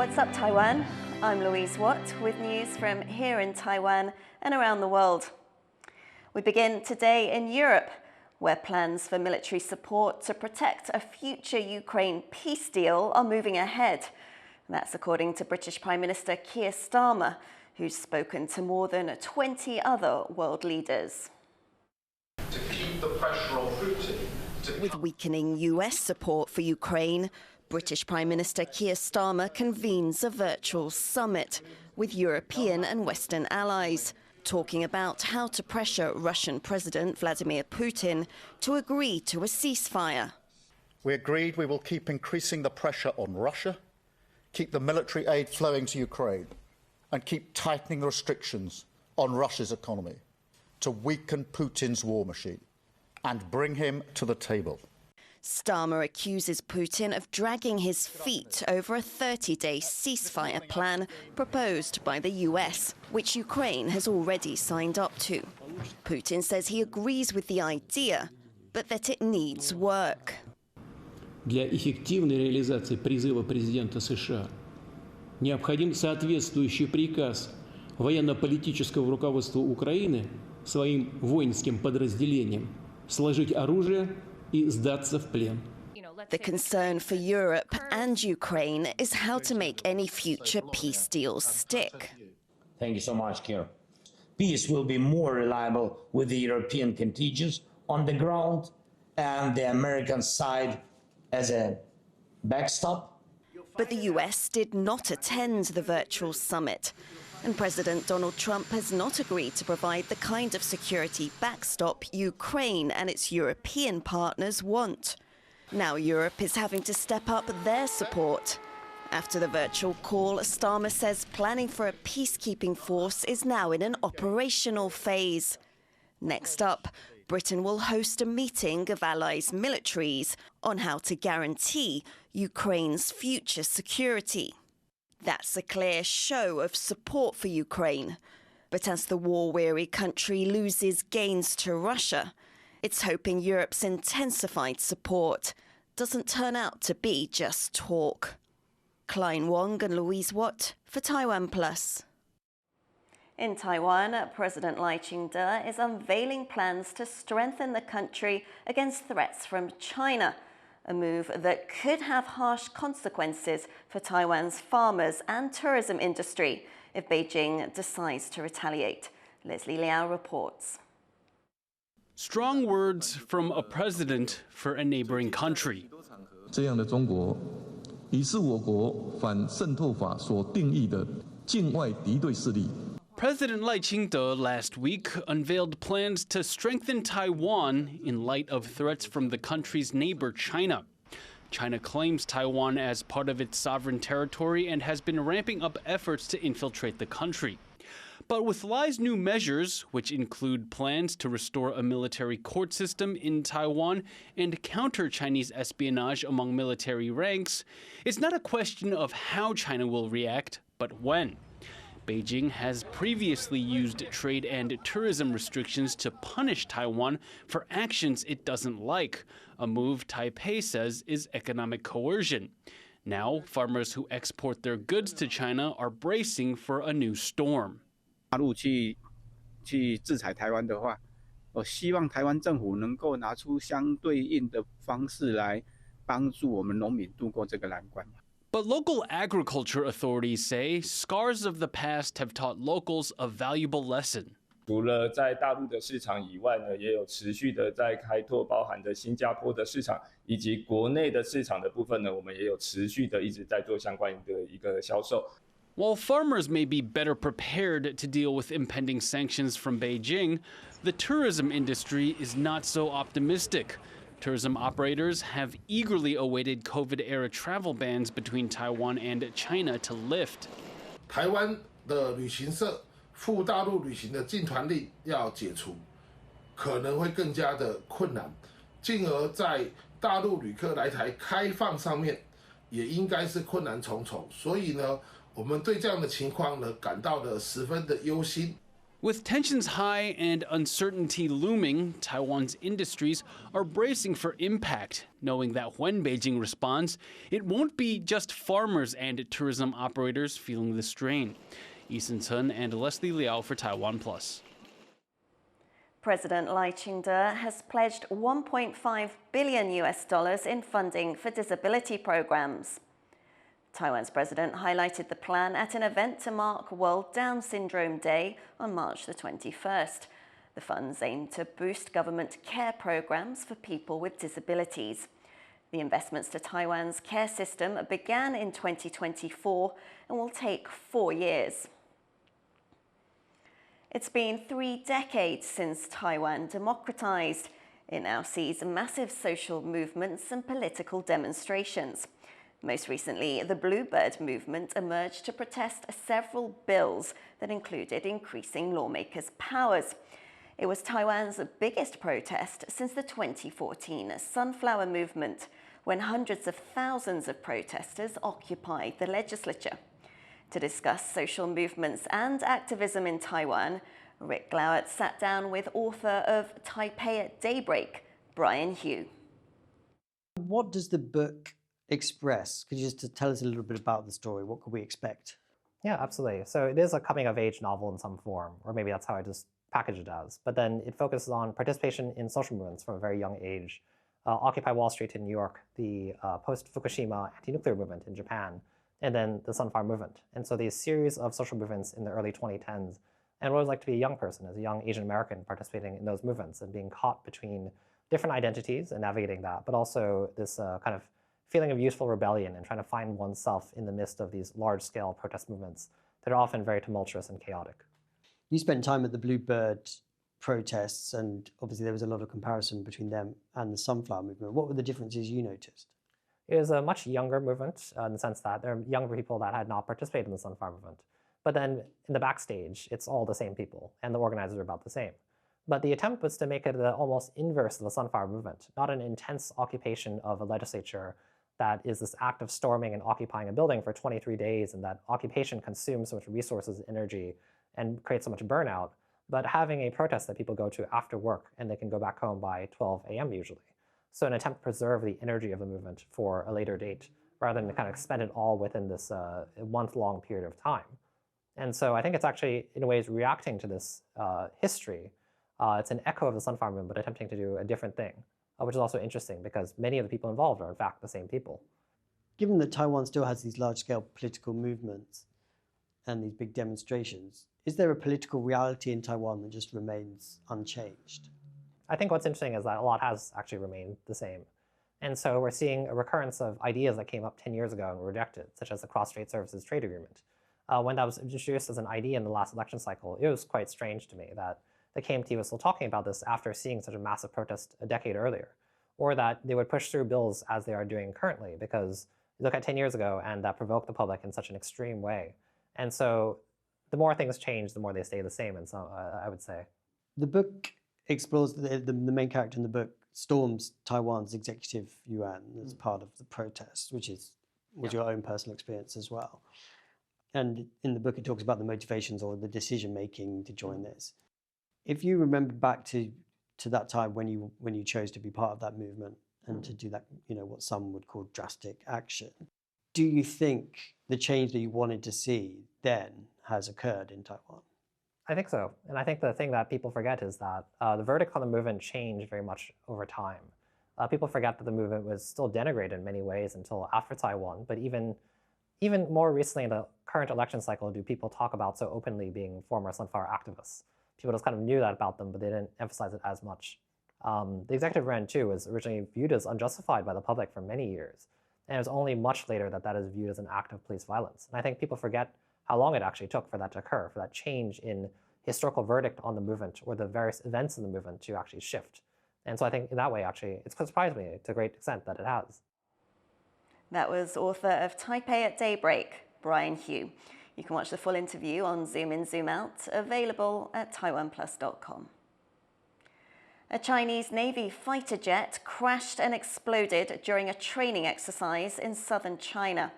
What's up, Taiwan? I'm Louise with news from here in Taiwan and around the world. We begin today in Europe, where plans for military support to protect a future Ukraine peace deal are moving ahead. That's according to British Prime Minister Keir Starmer, who's spoken to more than 20 other world leaders. To keep the pressure on Putin. With weakening US support for Ukraine, British Prime Minister Keir Starmer convenes a virtual summit with European and Western allies, talking about how to pressure Russian President Vladimir Putin to agree to a ceasefire. We agreed we will keep increasing the pressure on Russia, keep the military aid flowing to Ukraine, and keep tightening the restrictions on Russia's economy to weaken Putin's war machine and bring him to the table. Starmer accuses Putin of dragging his feet over a 30-day ceasefire plan proposed by the US, which Ukraine has already signed up to. Putin says he agrees with the idea, but that it needs work. Для эффективной реализации призыва президента США необходим соответствующий приказ военно-политического руководства Украины своим воинским подразделениям сложить оружие и сдаться в плен. The concern for Europe and Ukraine is how to make any future peace deals stick. Thank you so much, Keir. Peace will be more reliable with the European contingents on the ground and the American side as a backstop. But the US did not attend the virtual summit, and President Donald Trump has not agreed to provide the kind of security backstop Ukraine and its European partners want. Now Europe is having to step up their support. After the virtual call, Starmer says planning for a peacekeeping force is now in an operational phase. Next up, Britain will host a meeting of allies' militaries on how to guarantee Ukraine's future security. That's a clear show of support for Ukraine. But as the war-weary country loses gains to Russia, it's hoping Europe's intensified support doesn't turn out to be just talk. Klein Wong and Louise for TaiwanPlus. In Taiwan, President Lai Ching-te is unveiling plans to strengthen the country against threats from China, a move that could have harsh consequences for Taiwan's farmers and tourism industry if Beijing decides to retaliate. Leslie Liao reports. Strong words from a president for a neighboring country. 这样的中国已是我国反渗透法所定义的境外敌对势力。 President Lai Ching-te last week unveiled plans to strengthen Taiwan in light of threats from the country's neighbor, China. China claims Taiwan as part of its sovereign territory and has been ramping up efforts to infiltrate the country. But with Lai's new measures, which include plans to restore a military court system in Taiwan and counter Chinese espionage among military ranks, it's not a question of how China will react, but when. Beijing has previously used trade and tourism restrictions to punish Taiwan for actions it doesn't like, a move Taipei says is economic coercion. Now, farmers who export their goods to China are bracing for a new storm. 大陆去制裁台湾的话，我希望台湾政府能够拿出相对应的方式来帮助我们农民度过这个难关。 But local agriculture authorities say scars of the past have taught locals a valuable lesson. 除了在大陆的市场以外呢，也有持续的在开拓，包含着新加坡的市场以及国内的市场的部分呢，我们也有持续的一直在做相关的一个销售。 While farmers may be better prepared to deal with impending sanctions from Beijing, the tourism industry is not so optimistic. Tourism operators have eagerly awaited COVID-era travel bans between Taiwan and China to lift. 台湾的旅行社赴大陆旅行的禁团令要解除，可能会更加的困难，进而在大陆旅客来台开放上面，也应该是困难重重。所以呢，我们对这样的情况呢感到的十分的忧心。With tensions high and uncertainty looming, Taiwan's industries are bracing for impact, knowing that when Beijing responds, it won't be just farmers and tourism operators feeling the strain. Eason Chen and Leslie Liao for TaiwanPlus. President Lai Ching-te has pledged $1.5 billion in funding for disability programs. Taiwan's president highlighted the plan at an event to mark World Down Syndrome Day on March the 21st. The funds aim to boost government care programs for people with disabilities. The investments to Taiwan's care system began in 2024 and will take 4 years. It's been 3 decades since Taiwan democratized. It now sees massive social movements and political demonstrations. Most recently, the Bluebird movement emerged to protest several bills that included increasing lawmakers' powers. It was Taiwan's biggest protest since the 2014 Sunflower Movement, when hundreds of thousands of protesters occupied the legislature. To discuss social movements and activism in Taiwan, Rick Glauert sat down with author of Taipei at Daybreak, Brian Hioe. What does the book express? Could you just tell us a little bit about the story? What could we expect? Yeah, absolutely. So it is a coming-of-age novel in some form, or maybe that's how I just package it as. But then it focuses on participation in social movements from a very young age. Occupy Wall Street in New York, the post-Fukushima anti-nuclear movement in Japan, and then the Sunflower Movement. And so these series of social movements in the early 2010s, and what it was like to be a young person, as a young Asian American participating in those movements and being caught between different identities and navigating that, but also this kind of feeling of useful rebellion and trying to find oneself in the midst of these large-scale protest movements that are often very tumultuous and chaotic. You spent time at the Bluebird protests, and obviously there was a lot of comparison between them and the Sunflower Movement. What were the differences you noticed? It was a much younger movement in the sense that there are younger people that had not participated in the Sunflower Movement. But then in the backstage, it's all the same people, and the organizers are about the same. But the attempt was to make it the almost inverse of the Sunflower Movement, not an intense occupation of a legislature that is this act of storming and occupying a building for 23 days, and that occupation consumes so much resources and energy and creates so much burnout, but having a protest that people go to after work and they can go back home by 12 a.m. usually. So an attempt to preserve the energy of the movement for a later date, rather than kind of expend it all within this month-long period of time. And so I think it's actually, in ways, reacting to this history. It's an echo of the Sunflower Movement, but attempting to do a different thing, which is also interesting because many of the people involved are, in fact, the same people. Given that Taiwan still has these large-scale political movements and these big demonstrations, is there a political reality in Taiwan that just remains unchanged? I think what's interesting is that a lot has actually remained the same. And so we're seeing a recurrence of ideas that came up 10 years ago and were rejected, such as the Cross-Strait Services Trade Agreement. When that was introduced as an idea in the last election cycle, it was quite strange to me that the KMT was still talking about this after seeing such a massive protest a decade earlier, or that they would push through bills as they are doing currently, because you look at 10 years ago and that provoked the public in such an extreme way. And so the more things change, the more they stay the same, and so I would say. The book explores, the main character in the book storms Taiwan's executive yuan as part of the protest, which was your own personal experience as well. And in the book, it talks about the motivations or the decision-making to join this. If you remember back to that time when you chose to be part of that movement and to do that, what some would call drastic action, do you think the change that you wanted to see then has occurred in Taiwan? I think so. And I think the thing that people forget is that the verdict on the movement changed very much over time. People forget that the movement was still denigrated in many ways until after Taiwan, but even more recently in the current election cycle do people talk about so openly being former Sunflower activists. People just kind of knew that about them, but they didn't emphasize it as much. The executive yuan, too, was originally viewed as unjustified by the public for many years. And it was only much later that that is viewed as an act of police violence. And I think people forget how long it actually took for that to occur, for that change in historical verdict on the movement or the various events in the movement to actually shift. And so I think in that way, actually, it's surprised me to a great extent that it has. That was author of Taipei at Daybreak, Brian Hioe. You can watch the full interview on Zoom In, Zoom Out, available at TaiwanPlus.com. A Chinese Navy fighter jet crashed and exploded during a training exercise in southern China.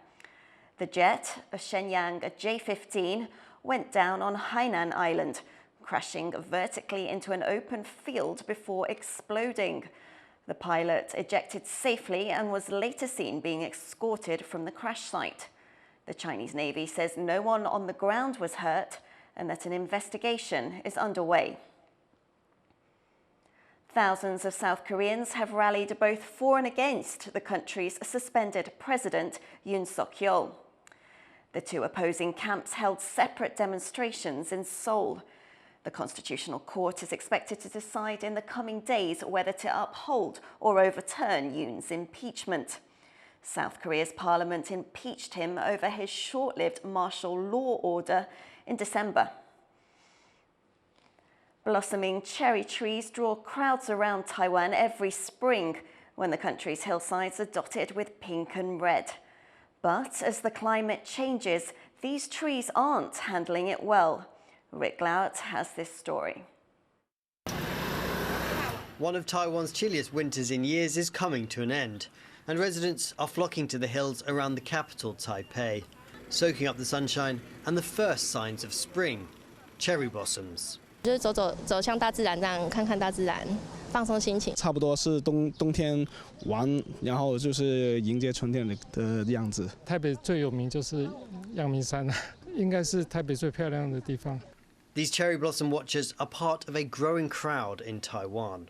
The jet, a Shenyang J-15, went down on Hainan Island, crashing vertically into an open field before exploding. The pilot ejected safely and was later seen being escorted from the crash site. The Chinese Navy says no one on the ground was hurt and that an investigation is underway. Thousands of South Koreans have rallied both for and against the country's suspended president, Yoon Suk-yeol. The two opposing camps held separate demonstrations in Seoul. The Constitutional Court is expected to decide in the coming days whether to uphold or overturn Yoon's impeachment. South Korea's parliament impeached him over his short-lived martial law order in December. Blossoming cherry trees draw crowds around Taiwan every spring when the country's hillsides are dotted with pink and red. But as the climate changes, these trees aren't handling it well. Rick Laut has this story. One of Taiwan's chilliest winters in years is coming to an end, and residents are flocking to the hills around the capital, Taipei, soaking up the sunshine and the first signs of spring, cherry blossoms. 就是走向大自然，这样看看大自然，放松心情。差不多是冬天玩，然后就是迎接春天的样子。台北最有名就是阳明山，应该是台北最漂亮的地方。 These cherry blossom watchers are part of a growing crowd in Taiwan.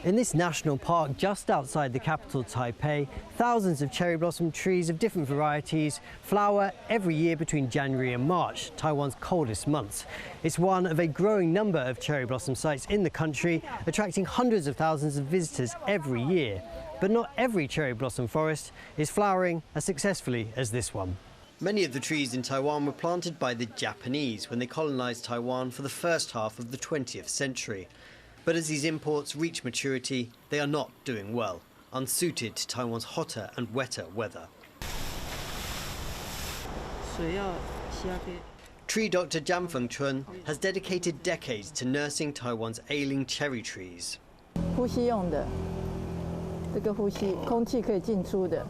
In this national park just outside the capital, Taipei, thousands of cherry blossom trees of different varieties flower every year between January and March, Taiwan's coldest months. It's one of a growing number of cherry blossom sites in the country, attracting hundreds of thousands of visitors every year. But not every cherry blossom forest is flowering as successfully as this one. Many of the trees in Taiwan were planted by the Japanese when they colonized Taiwan for the first half of the 20th century. But as these imports reach maturity, they are not doing well, unsuited to Taiwan's hotter and wetter weather. Tree doctor Zhang Fengchun has dedicated decades to nursing Taiwan's ailing cherry trees. 呼吸用的，这个呼吸空气可以进出的，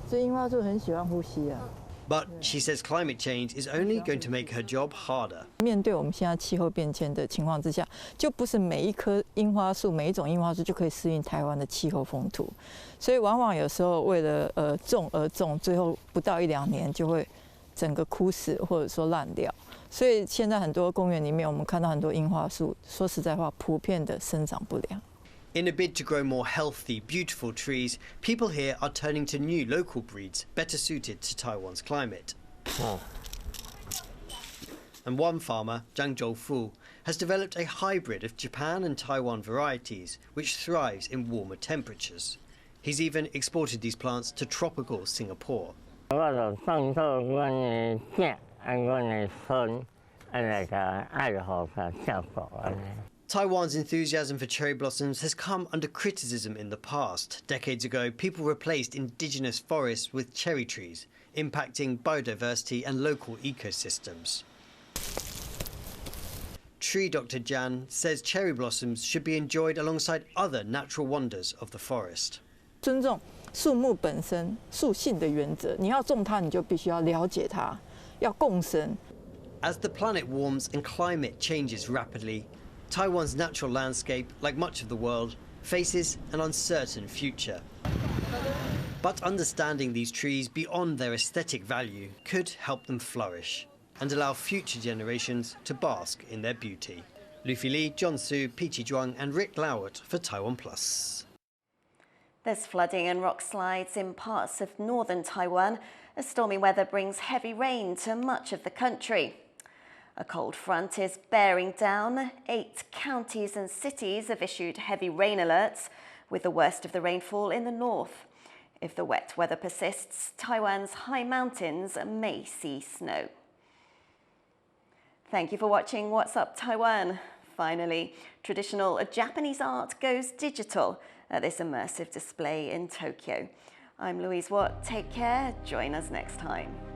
所以樱花树很喜欢呼吸啊。 But she says climate change is only going to make her job harder. 面对我们现在气候变迁的情况之下，就不是每一棵樱花树、每一种樱花树就可以适应台湾的气候风土，所以往往有时候为了种而种，最后不到1-2年就会整个枯死或者说烂掉。所以现在很多公园里面，我们看到很多樱花树，说实在话，普遍的生长不良。 In a bid to grow more healthy, beautiful trees, people here are turning to new local breeds better suited to Taiwan's climate. And one farmer, Zhang Zhoufu, has developed a hybrid of Japan and Taiwan varieties which thrives in warmer temperatures. He's even exported these plants to tropical Singapore. Taiwan's enthusiasm for cherry blossoms has come under criticism in the past. Decades ago, people replaced indigenous forests with cherry trees, impacting biodiversity and local ecosystems. Tree Dr. Jan says cherry blossoms should be enjoyed alongside other natural wonders of the forest. 尊重树木本身树性的原则，你要种它，你就必须要了解它，要共生。 As the planet warms and climate changes rapidly, Taiwan's natural landscape, like much of the world, faces an uncertain future. But understanding these trees beyond their aesthetic value could help them flourish and allow future generations to bask in their beauty. Luffy Li, John Su, Peachy Zhuang and Rick Lauert for TaiwanPlus. There's flooding and rock slides in parts of northern Taiwan as stormy weather brings heavy rain to much of the country. A cold front is bearing down. 8 counties and cities have issued heavy rain alerts, with the worst of the rainfall in the north. If the wet weather persists, Taiwan's high mountains may see snow. Thank you for watching What's Up Taiwan. Finally, traditional Japanese art goes digital at this immersive display in Tokyo. I'm Louise Watt. Take care. Join us next time.